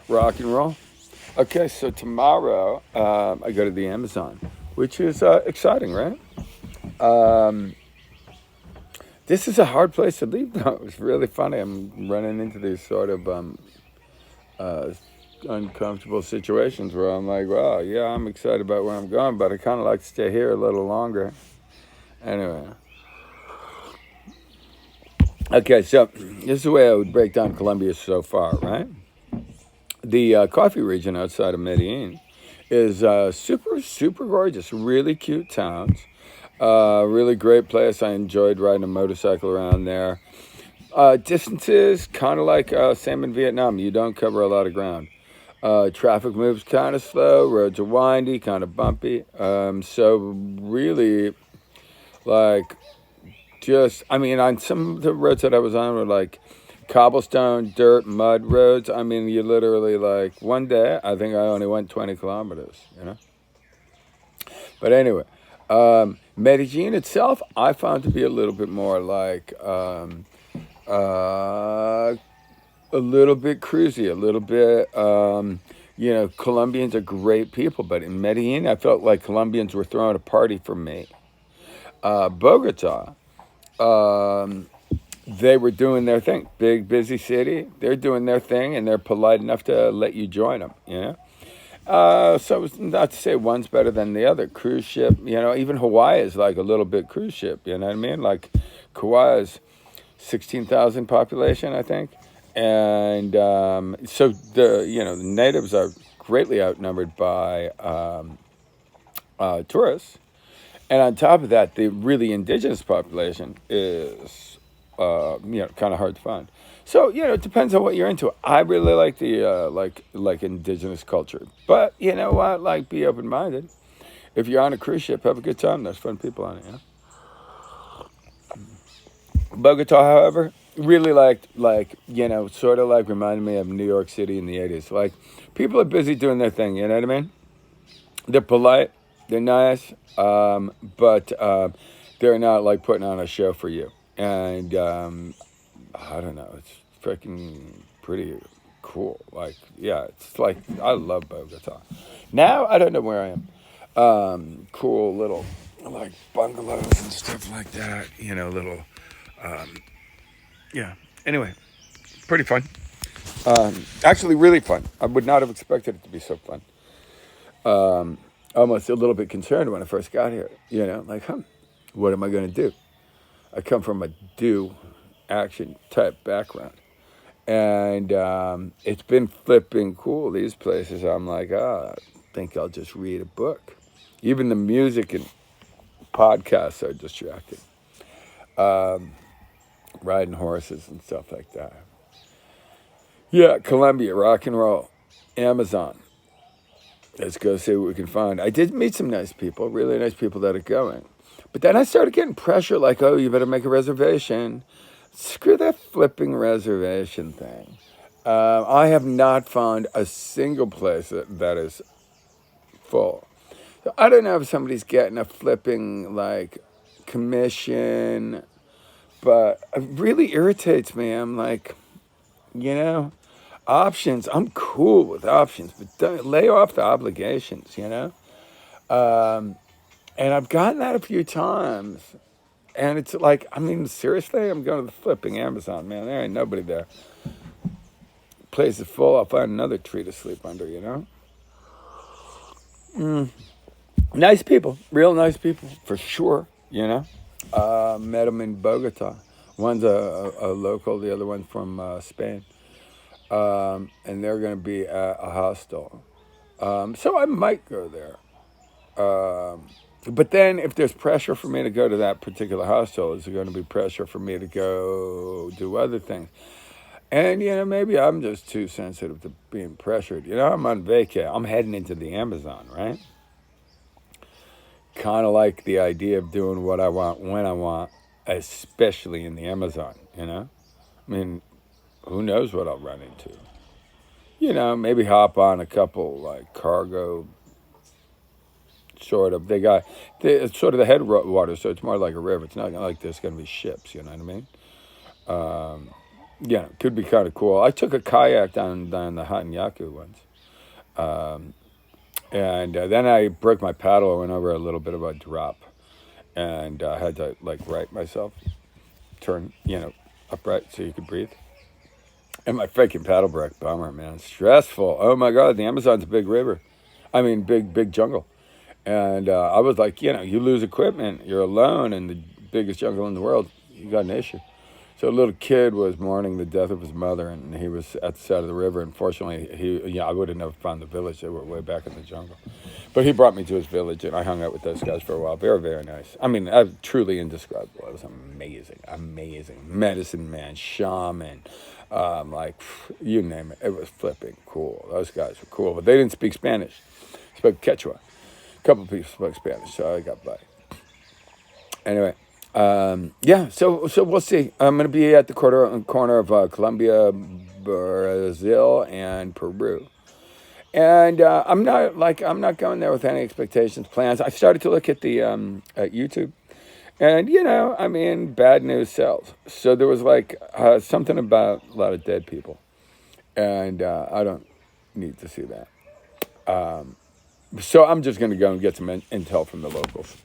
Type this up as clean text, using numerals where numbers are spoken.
Rock and roll. Okay, so tomorrow I go to the Amazon, which is exciting, right? Um, this is a hard place to leave, though. It's really funny. I'm running into these sort of uh, uncomfortable situations where I'm like, wow, yeah, I'm excited about where I'm going, but I kind of like to stay here a little longer. Anyway, okay, so this is the way I would break down Colombia so far, right? The coffee region outside of Medellin is super, super gorgeous. Really cute towns. Really great place. I enjoyed riding a motorcycle around there. Distances, kind of like same in Vietnam. You don't cover a lot of ground. Traffic moves kind of slow. Roads are windy, kind of bumpy. So really, like, I mean, on some of the roads that I was on were like cobblestone, dirt, mud roads. I mean, you literally like one day, I think I only went 20 kilometers, you know? But anyway, Medellin itself, I found to be a little bit more like a little bit cruisy, a little bit. Colombians are great people, but in Medellin, I felt like Colombians were throwing a party for me. Bogota, um, they were doing their thing. Big, busy city. They're doing their thing, and they're polite enough to let you join them. So it's not to say one's better than the other. Cruise ship, even Hawaii is like a little bit cruise ship. You know what I mean? Like Kauai is 16,000 population, I think, and so the natives are greatly outnumbered by tourists, and on top of that, the really indigenous population is kind of hard to find. So it depends on what you're into. I really like the like indigenous culture, but you know what? Like, be open minded. If you're on a cruise ship, have a good time. There's fun people on it. Bogota, however, really sort of like reminded me of New York City in the '80s. Like, people are busy doing their thing. You know what I mean? They're polite, they're nice, but they're not like putting on a show for you. And I don't know, it's freaking pretty cool. Like, yeah, it's like I love Bogota. Now I don't know where I am. Cool little like bungalows and stuff like that. Little um, yeah. Anyway, pretty fun. Actually, really fun. I would not have expected it to be so fun. Almost a little bit concerned when I first got here. Like, what am I going to do? I come from a do action type background. And it's been flipping cool, these places. I'm like, I think I'll just read a book. Even the music and podcasts are distracting. Riding horses and stuff like that. Yeah, Colombia, rock and roll. Amazon. Let's go see what we can find. I did meet some nice people, really nice people that are going. But then I started getting pressure like, oh, you better make a reservation. Screw that flipping reservation thing. I have not found a single place that is full. So I don't know if somebody's getting a flipping like commission, but it really irritates me. I'm like, you know, options. I'm cool with options, but don't lay off the obligations. And I've gotten that a few times. And it's like, I mean, seriously, I'm going to the flipping Amazon, man. There ain't nobody there. Place is full. I'll find another tree to sleep under. Nice people, real nice people, for sure. Met them in Bogota. One's a local, the other one's from Spain. And they're going to be at a hostel. So I might go there. But then if there's pressure for me to go to that particular hostel, is there going to be pressure for me to go do other things? And, maybe I'm just too sensitive to being pressured. I'm on vacay. I'm heading into the Amazon, right? Kind of like the idea of doing what I want when I want, especially in the Amazon. I mean, who knows what I'll run into? Maybe hop on a couple, like, cargo sort of. It's sort of the headwater, so it's more like a river. It's not like there's going to be ships, you know what I mean? yeah, could be kind of cool. I took a kayak down the Hatanyaku once. Um, and then I broke my paddle. I went over a little bit of a drop, and I had to like right myself, turn upright so you could breathe. And my freaking paddle broke. Bummer, man. Stressful. Oh my God, the Amazon's a big river. I mean, big jungle. And I was like, you lose equipment, you're alone in the biggest jungle in the world. You got an issue. So a little kid was mourning the death of his mother, and he was at the side of the river. Unfortunately, I would have never found the village. They were way back in the jungle. But he brought me to his village, and I hung out with those guys for a while. They were very nice. I mean, truly indescribable. It was amazing, amazing. Medicine man, shaman, like, you name it. It was flipping cool. Those guys were cool, but they didn't speak Spanish. They spoke Quechua. A couple of people spoke Spanish, so I got by. Anyway, yeah. So we'll see. I'm going to be at the corner of Colombia, Brazil, and Peru. And I'm not going there with any expectations, plans. I started to look at the at YouTube, and I mean, bad news sells. So there was like something about a lot of dead people, and I don't need to see that. So I'm just going to go and get some intel from the locals.